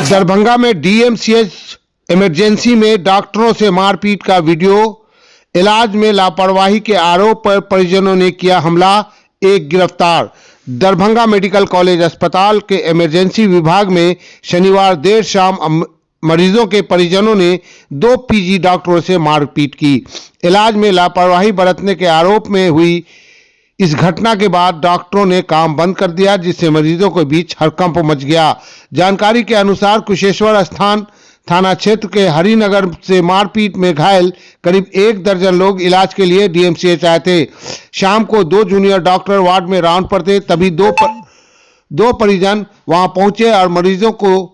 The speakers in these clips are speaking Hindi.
दरभंगा में डीएमसीएच इमरजेंसी में डॉक्टरों से मारपीट का वीडियो। इलाज में लापरवाही के आरोप पर परिजनों ने किया हमला, एक गिरफ्तार। दरभंगा मेडिकल कॉलेज अस्पताल के इमरजेंसी विभाग में शनिवार देर शाम मरीजों के परिजनों ने 2 पीजी डॉक्टरों से मारपीट की। इलाज में लापरवाही बरतने के आरोप में हुई इस घटना के बाद डॉक्टरों ने काम बंद कर दिया, जिससे मरीजों के बीच हड़कंप मच गया। जानकारी के अनुसार कुशेश्वर स्थान थाना क्षेत्र के हरिनगर से मारपीट में घायल करीब 1 दर्जन लोग इलाज के लिए डीएमसीएच आए थे। शाम को 2 जूनियर डॉक्टर वार्ड में राउंड पर थे, तभी दो परिजन वहां पहुंचे और मरीजों को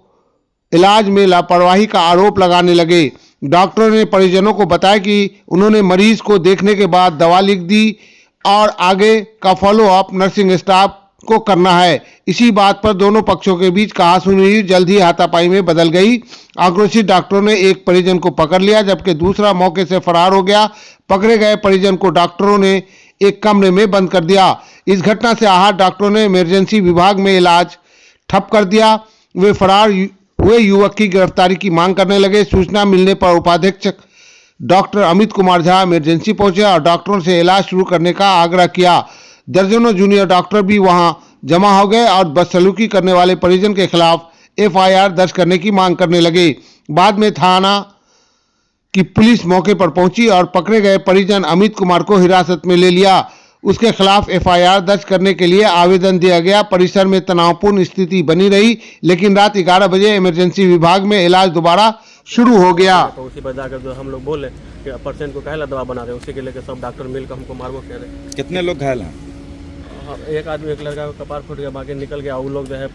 इलाज में लापरवाही का आरोप लगाने लगे। डॉक्टरों ने परिजनों को बताया कि उन्होंने मरीज को देखने के बाद दवा लिख दी और आगे का फॉलोअप नर्सिंग स्टाफ को करना है। इसी बात पर दोनों पक्षों के बीच कहासुनी जल्द ही हाथापाई में बदल गई। आक्रोशित डॉक्टरों ने एक परिजन को पकड़ लिया, जबकि दूसरा मौके से फरार हो गया। पकड़े गए परिजन को डॉक्टरों ने एक कमरे में बंद कर दिया। इस घटना से आहत डॉक्टरों ने इमरजेंसी विभाग में इलाज ठप कर दिया। वे फरार हुए युवक की गिरफ्तारी की मांग करने लगे। सूचना मिलने पर उपाध्यक्ष डॉक्टर अमित कुमार झा इमरजेंसी पहुंचे और डॉक्टरों से इलाज शुरू करने का आग्रह किया। दर्जनों जूनियर डॉक्टर भी वहां जमा हो गए और बदसलूकी करने वाले परिजन के खिलाफ एफआईआर दर्ज करने की मांग करने लगे। बाद में थाना की पुलिस मौके पर पहुंची और पकड़े गए परिजन अमित कुमार को हिरासत में ले लिया। उसके खिलाफ एफआईआर दर्ज करने के लिए आवेदन दिया गया। परिसर में तनावपूर्ण स्थिति बनी रही, लेकिन रात 11 बजे इमरजेंसी विभाग में इलाज दोबारा शुरू हो गया। तो उसी पर जाकर जो हम लोग बोले कि पेशेंट को कहला दवा बना रहे, उसी के लेकर सब डॉक्टर मिलकर हमको मारबो कह रहे। कितने लोग घायल हैं? एक आदमी, एक लड़का का कपार फूट गया, बाकी निकल गया। वो लोग जो है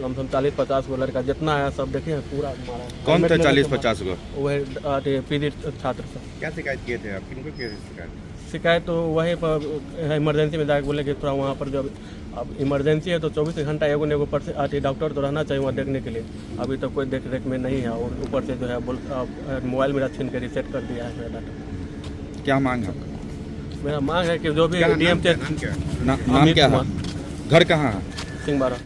लमसम 40-50 गो लड़का जितना है सब देखे पूरा मारा। कौन थे 40-50 गो? वही पीजी छात्र सब। क्या शिकायत किए थे आप? किनको किए थे शिकायत? तो वही पर इमरजेंसी में जाकर बोले कि थोड़ा वहाँ पर जब अब इमरजेंसी है तो 24 घंटा एगो ने डॉक्टर तो रहना चाहिए वहाँ देखने के लिए। अभी तक कोई देख रेख में नहीं है और ऊपर से जो है मोबाइल मेरा छीन के रीसेट कर दिया है मेरा डाटा। क्या मांग है? मेरा मांग है कि जो भी डीएमसीएच नाम क्या है? घर कहाँ है? सिंहबारा।